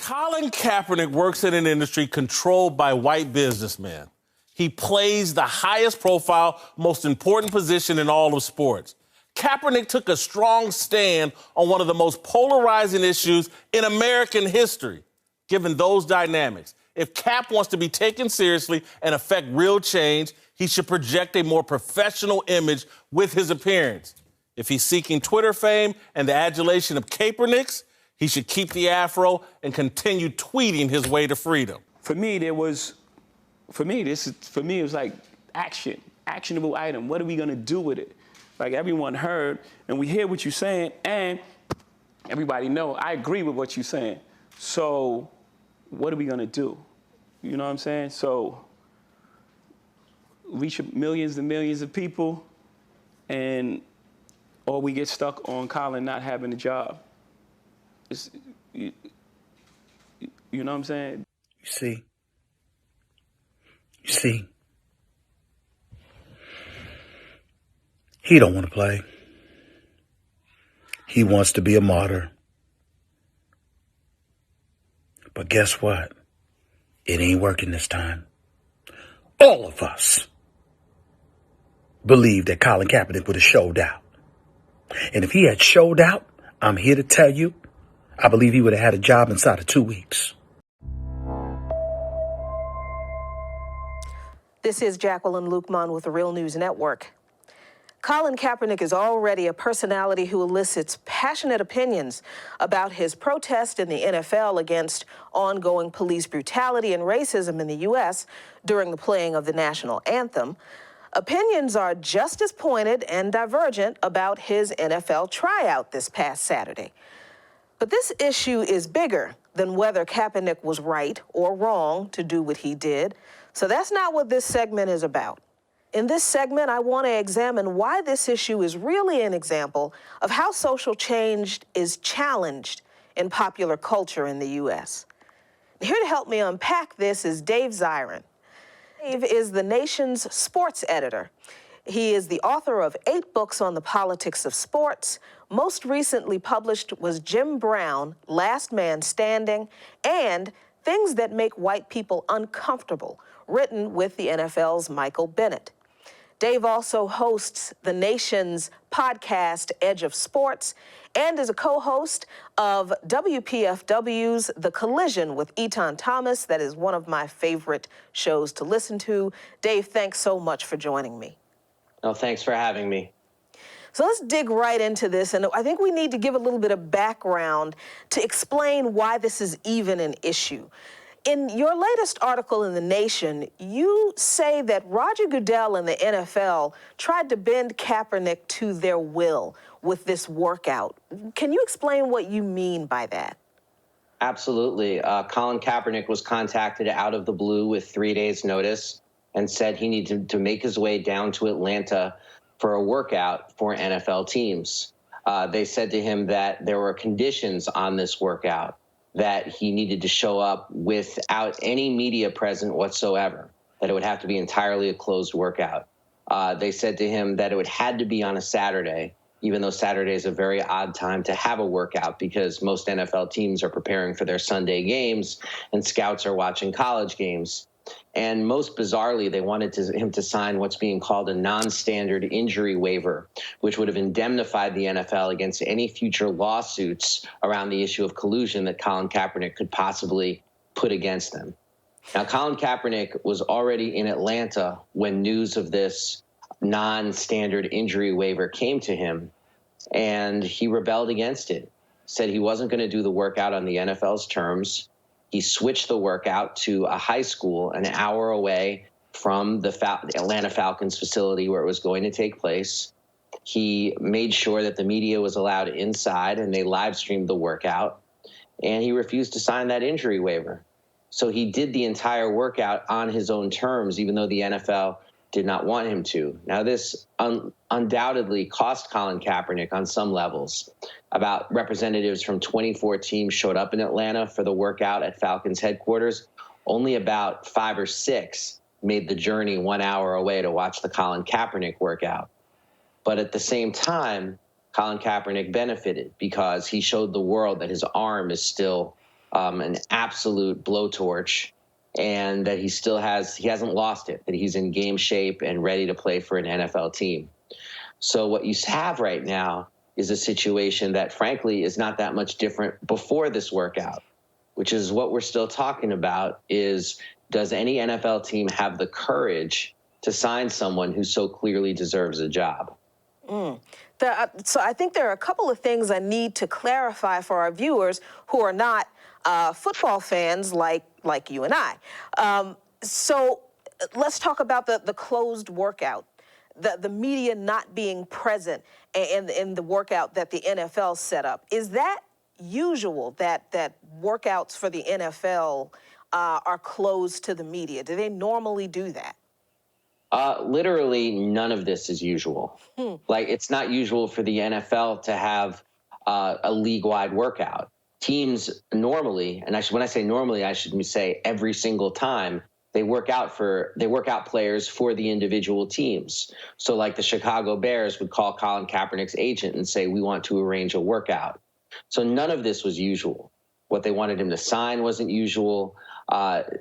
Colin Kaepernick works in an industry controlled by white businessmen. He plays the highest profile, most important position in all of sports. Kaepernick took a strong stand on one of the most polarizing issues in American history. Given those dynamics, if Cap wants to be taken seriously and affect real change, he should project a more professional image with his appearance. If he's seeking Twitter fame and the adulation of Kaepernicks, he should keep the afro and continue tweeting his way to freedom. For me, it was like actionable item. What are we gonna do with it? Like everyone heard, and we hear what you're saying, and everybody know I agree with what you're saying. So what are we gonna do? You know what I'm saying? So reach millions and millions of people, or we get stuck on Colin not having a job. You know what I'm saying? You see, he don't want to play. He wants to be a martyr. But guess what? It ain't working this time. All of us believe that Colin Kaepernick would have showed out. And if he had showed out, I'm here to tell you, I believe he would have had a job inside of 2 weeks. This is Jacqueline Luqman with the Real News Network. Colin Kaepernick is already a personality who elicits passionate opinions about his protest in the NFL against ongoing police brutality and racism in the U.S. during the playing of the national anthem. Opinions are just as pointed and divergent about his NFL tryout this past Saturday. But this issue is bigger than whether Kaepernick was right or wrong to do what he did. So that's not what this segment is about. In this segment, I want to examine why this issue is really an example of how social change is challenged in popular culture in the U.S. Here to help me unpack this is Dave Zirin. Dave is the nation's sports editor. He is the author of 8 books on the politics of sports. Most recently published was Jim Brown, Last Man Standing, and Things That Make White People Uncomfortable, written with the NFL's Michael Bennett. Dave also hosts the nation's podcast, Edge of Sports, and is a co-host of WPFW's The Collision with Etan Thomas. That is one of my favorite shows to listen to. Dave, thanks so much for joining me. Oh, thanks for having me. So let's dig right into this, and I think we need to give a little bit of background to explain why this is even an issue. In your latest article in The Nation, you say that Roger Goodell and the NFL tried to bend Kaepernick to their will with this workout. Can you explain what you mean by that? Absolutely. Colin Kaepernick was contacted out of the blue with 3 days' notice and said he needed to make his way down to Atlanta for a workout for NFL teams. They said to him that there were conditions on this workout, that he needed to show up without any media present whatsoever, that it would have to be entirely a closed workout. They said to him that it had to be on a Saturday, even though Saturday is a very odd time to have a workout because most NFL teams are preparing for their Sunday games and scouts are watching college games. And most bizarrely, they wanted him to sign what's being called a non-standard injury waiver, which would have indemnified the NFL against any future lawsuits around the issue of collusion that Colin Kaepernick could possibly put against them. Now, Colin Kaepernick was already in Atlanta when news of this non-standard injury waiver came to him, and he rebelled against it, said he wasn't going to do the workout on the NFL's terms. He switched the workout to a high school an hour away from the Atlanta Falcons facility where it was going to take place. He made sure that the media was allowed inside and they live streamed the workout, and he refused to sign that injury waiver. So he did the entire workout on his own terms, even though the NFL did not want him to. Now, this undoubtedly cost Colin Kaepernick on some levels. About representatives from 24 teams showed up in Atlanta for the workout at Falcons headquarters. Only about 5 or 6 made the journey 1 hour away to watch the Colin Kaepernick workout. But at the same time, Colin Kaepernick benefited because he showed the world that his arm is still an absolute blowtorch, and that he hasn't lost it, that he's in game shape and ready to play for an NFL team. So what you have right now is a situation that, frankly, is not that much different before this workout, which is what we're still talking about, is does any NFL team have the courage to sign someone who so clearly deserves a job? So I think there are a couple of things I need to clarify for our viewers who are not football fans like you and I. So let's talk about the closed workout, the media not being present in the workout that the NFL set up. Is that usual, that workouts for the NFL are closed to the media? Do they normally do that? Literally none of this is usual. Like, it's not usual for the NFL to have a league-wide workout. Teams normally, and when I say normally, I should say every single time, they work out players for the individual teams. So like the Chicago Bears would call Colin Kaepernick's agent and say, we want to arrange a workout. So none of this was usual. What they wanted him to sign wasn't usual.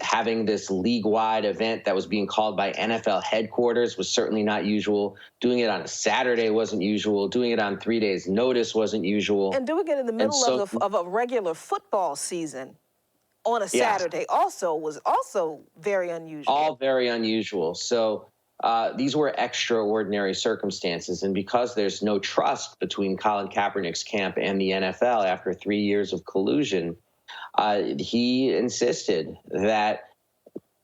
Having this league-wide event that was being called by NFL headquarters was certainly not usual. Doing it on a Saturday wasn't usual. Doing it on 3 days' notice wasn't usual. And doing it in the middle of a regular football season on a Saturday was also very unusual. All very unusual. So these were extraordinary circumstances. And because there's no trust between Colin Kaepernick's camp and the NFL after 3 years of collusion, he insisted that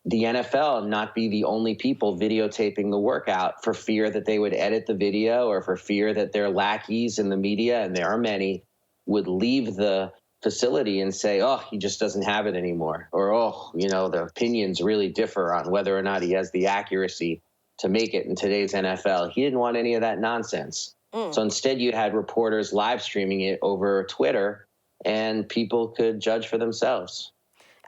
the NFL not be the only people videotaping the workout for fear that they would edit the video, or for fear that their lackeys in the media, and there are many, would leave the facility and say, oh, he just doesn't have it anymore. Or, oh, the opinions really differ on whether or not he has the accuracy to make it in today's NFL. He didn't want any of that nonsense. So instead you had reporters live streaming it over Twitter, and people could judge for themselves.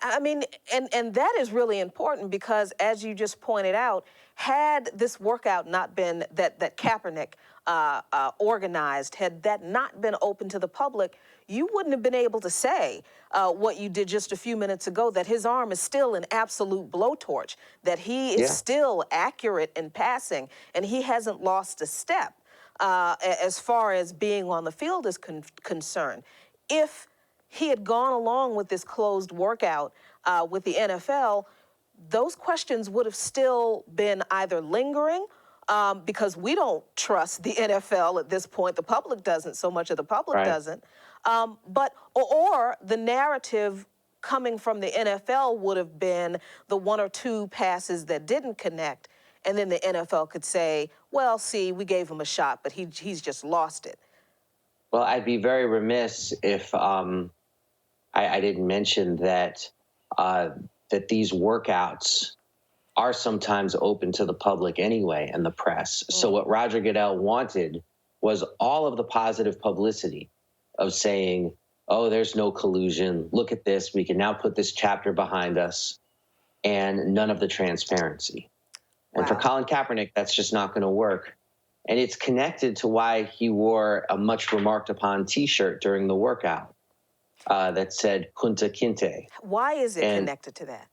I mean, and that is really important, because as you just pointed out, had this workout not been that Kaepernick organized, had that not been open to the public, you wouldn't have been able to say what you did just a few minutes ago, that his arm is still an absolute blowtorch, that he is still accurate in passing, and he hasn't lost a step as far as being on the field is concerned. If he had gone along with this closed workout with the NFL, those questions would have still been either lingering, because we don't trust the NFL at this point. The public doesn't, so much of the public doesn't. Or the narrative coming from the NFL would have been the 1 or 2 passes that didn't connect, and then the NFL could say, well, see, we gave him a shot, but he's just lost it. Well, I'd be very remiss if I didn't mention that that these workouts are sometimes open to the public anyway, and the press. So what Roger Goodell wanted was all of the positive publicity of saying, oh, there's no collusion. Look at this. We can now put this chapter behind us, and none of the transparency. And for Colin Kaepernick, that's just not going to work. And it's connected to why he wore a much remarked upon T-shirt during the workout that said Kunta Kinte. Why is it connected to that?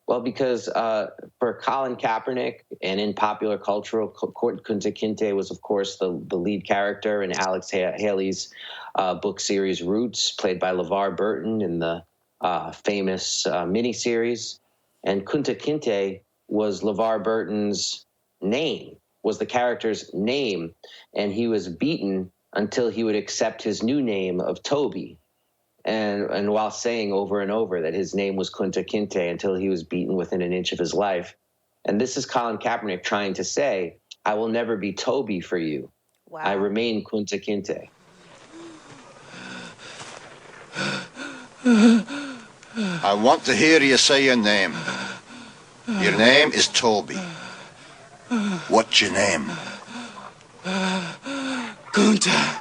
Well, because for Colin Kaepernick, and in popular culture, Kunta Kinte was, of course, the lead character in Alex Haley's book series Roots, played by LeVar Burton in the famous miniseries. And Kunta Kinte was LeVar Burton's name, was the character's name, and he was beaten until he would accept his new name of Toby. And while saying over and over that his name was Kunta Kinte until he was beaten within an inch of his life. And this is Colin Kaepernick trying to say, I will never be Toby for you. Wow. I remain Kunta Kinte. I want to hear you say your name. Your name is Toby. What's your name? Kunta.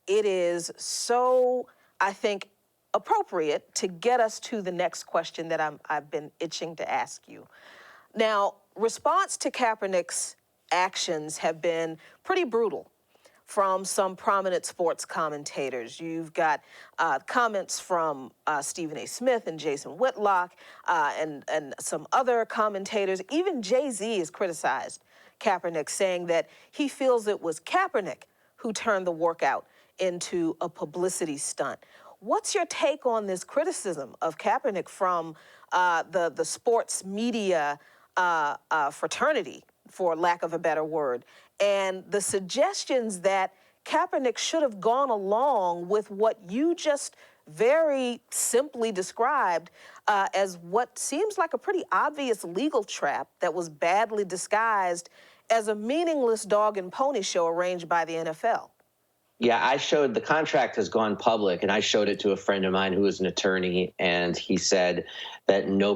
It is so, I think, appropriate to get us to the next question that I've been itching to ask you. Now, response to Kaepernick's actions have been pretty brutal from some prominent sports commentators. You've got comments from Stephen A. Smith and Jason Whitlock and some other commentators. Even Jay-Z has criticized Kaepernick, saying that he feels it was Kaepernick who turned the workout into a publicity stunt. What's your take on this criticism of Kaepernick from the sports media fraternity, for lack of a better word, and the suggestions that Kaepernick should have gone along with what you just very simply described as what seems like a pretty obvious legal trap that was badly disguised as a meaningless dog and pony show arranged by the NFL? Yeah, I showed the contract has gone public, and I showed it to a friend of mine who is an attorney, and he said that no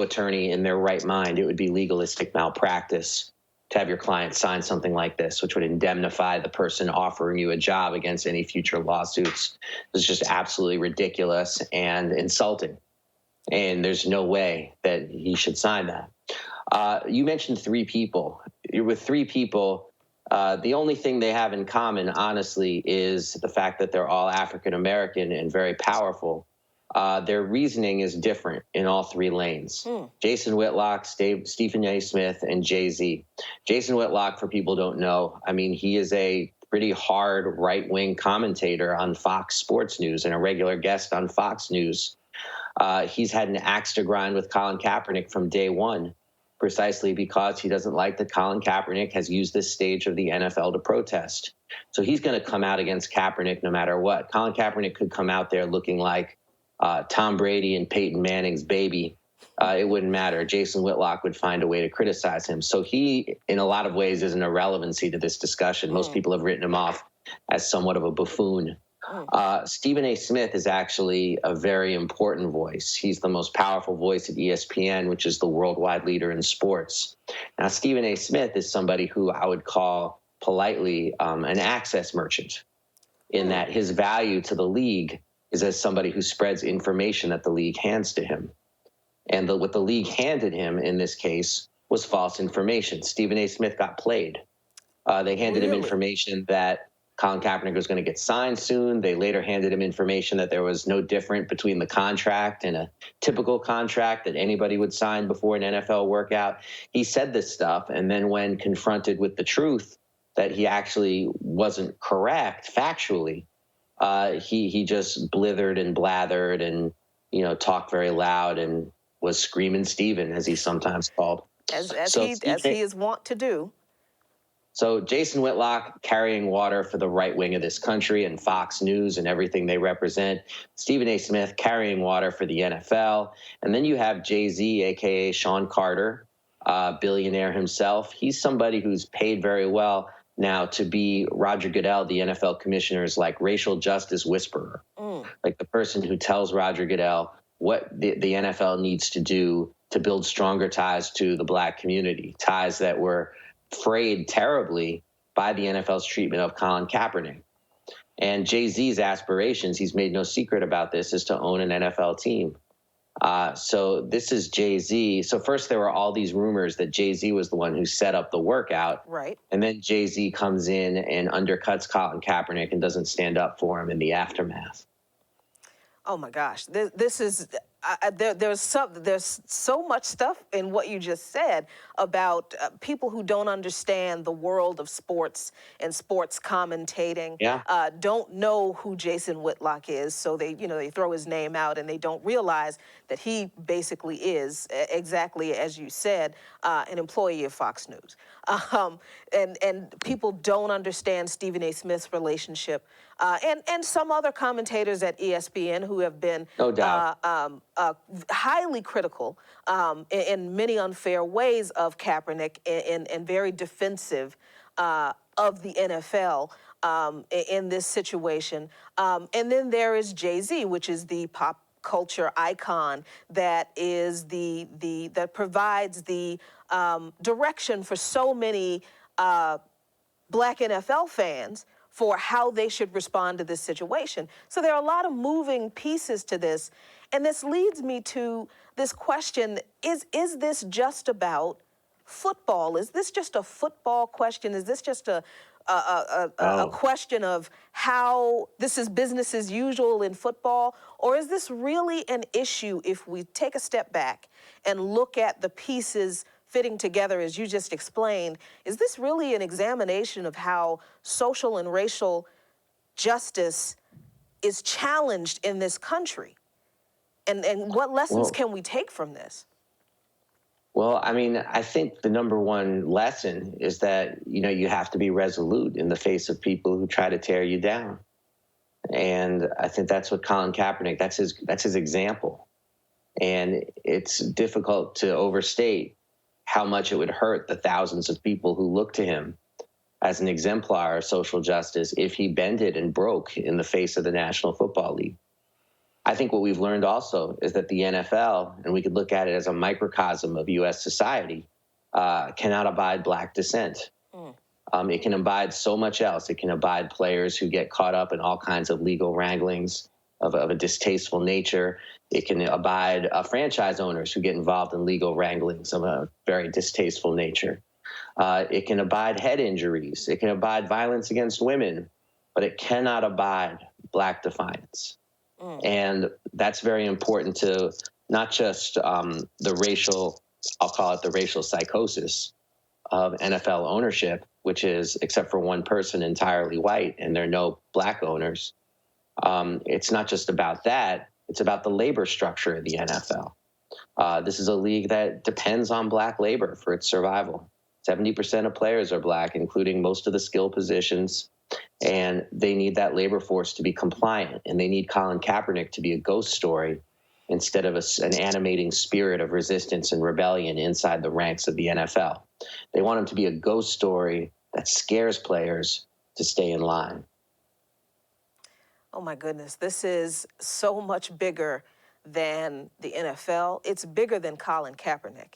attorney in their right mind, it would be legalistic malpractice to have your client sign something like this, which would indemnify the person offering you a job against any future lawsuits. It's just absolutely ridiculous and insulting. And there's no way that he should sign that. You mentioned 3 people. With 3 people, the only thing they have in common, honestly, is the fact that they're all African American and very powerful. Their reasoning is different in all 3 lanes. Jason Whitlock, Stephen A. Smith, and Jay-Z. Jason Whitlock, for people who don't know, I mean, he is a pretty hard right-wing commentator on Fox Sports News and a regular guest on Fox News. He's had an axe to grind with Colin Kaepernick from day one, precisely because he doesn't like that Colin Kaepernick has used this stage of the NFL to protest. So he's going to come out against Kaepernick no matter what. Colin Kaepernick could come out there looking like Tom Brady and Peyton Manning's baby. It wouldn't matter. Jason Whitlock would find a way to criticize him. So he, in a lot of ways, is an irrelevancy to this discussion. Most people have written him off as somewhat of a buffoon. Stephen A. Smith is actually a very important voice. He's the most powerful voice at ESPN, which is the worldwide leader in sports. Now, Stephen A. Smith is somebody who I would call politely an access merchant, in that his value to the league is as somebody who spreads information that the league hands to him. And what the league handed him in this case was false information. Stephen A. Smith got played. They handed him information that Colin Kaepernick was going to get signed soon. They later handed him information that there was no difference between the contract and a typical contract that anybody would sign before an NFL workout. He said this stuff, and then when confronted with the truth that he actually wasn't correct factually, he just blithered and blathered and, talked very loud and was screaming Stephen, as he's sometimes called. As he is wont to do. So Jason Whitlock carrying water for the right wing of this country and Fox News and everything they represent. Stephen A. Smith carrying water for the NFL. And then you have Jay-Z, a.k.a. Sean Carter, billionaire himself. He's somebody who's paid very well now to be Roger Goodell, the NFL commissioner's racial justice whisperer, like the person who tells Roger Goodell what the NFL needs to do to build stronger ties to the black community, ties that were frayed terribly by the NFL's treatment of Colin Kaepernick. And Jay-Z's aspirations, he's made no secret about this, is to own an NFL team. So this is Jay-Z. So first there were all these rumors that Jay-Z was the one who set up the workout. Right. And then Jay-Z comes in and undercuts Colin Kaepernick and doesn't stand up for him in the aftermath. Oh my gosh, this is there's so much stuff in what you just said about people who don't understand the world of sports and sports commentating. Yeah. Don't know who Jason Whitlock is, so they throw his name out and they don't realize that he basically is, exactly as you said, an employee of Fox News. And people don't understand Stephen A. Smith's relationship and some other commentators at ESPN who have been no doubt highly critical in many unfair ways of Kaepernick and very defensive of the NFL in this situation. And then there is Jay-Z, which is the pop culture icon that is that provides the direction for so many black NFL fans for how they should respond to this situation. So there are a lot of moving pieces to this. And this leads me to this question, is this just about football? Is this just a football question? Is this just a question of how this is business as usual in football? Or is this really an issue if we take a step back and look at the pieces fitting together as you just explained? Is this really an examination of how social and racial justice is challenged in this country? And what lessons can we take from this? Well, I mean, I think the number one lesson is that, you have to be resolute in the face of people who try to tear you down. And I think that's what Colin Kaepernick, that's his example. And it's difficult to overstate how much it would hurt the thousands of people who look to him as an exemplar of social justice if he bended and broke in the face of the National Football League. I think what we've learned also is that the NFL, and we could look at it as a microcosm of U.S. society, cannot abide black dissent. It can abide so much else. It can abide players who get caught up in all kinds of legal wranglings of a distasteful nature. It can abide franchise owners who get involved in legal wranglings of a very distasteful nature. It can abide head injuries. It can abide violence against women, but it cannot abide black defiance. And that's very important to not just the racial, I'll call it the racial psychosis of NFL ownership, which is, except for one person, entirely white, and there are no black owners. It's not just about that. It's about the labor structure of the NFL. This is a league that depends on black labor for its survival. 70% of players are black, including most of the skill positions. And they need that labor force to be compliant. And they need Colin Kaepernick to be a ghost story instead of an animating spirit of resistance and rebellion inside the ranks of the NFL. They want him to be a ghost story that scares players to stay in line. Oh my goodness, this is so much bigger than the NFL. It's bigger than Colin Kaepernick.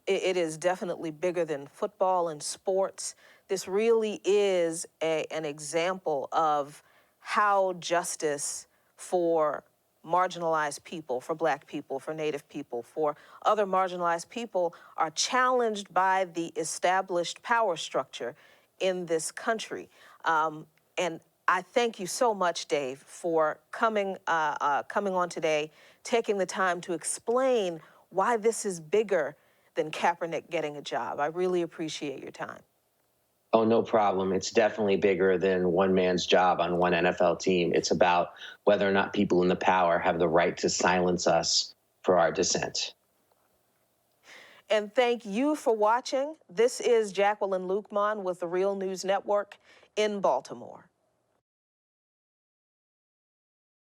It is definitely bigger than football and sports. This really is an example of how justice for marginalized people, for black people, for Native people, for other marginalized people are challenged by the established power structure in this country. And I thank you so much, Dave, for coming on today, taking the time to explain why this is bigger than Kaepernick getting a job. I really appreciate your time. Oh, no problem. It's definitely bigger than one man's job on one NFL team. It's about whether or not people in the power have the right to silence us for our dissent. And thank you for watching. This is Jacqueline Luqman with the Real News Network in Baltimore.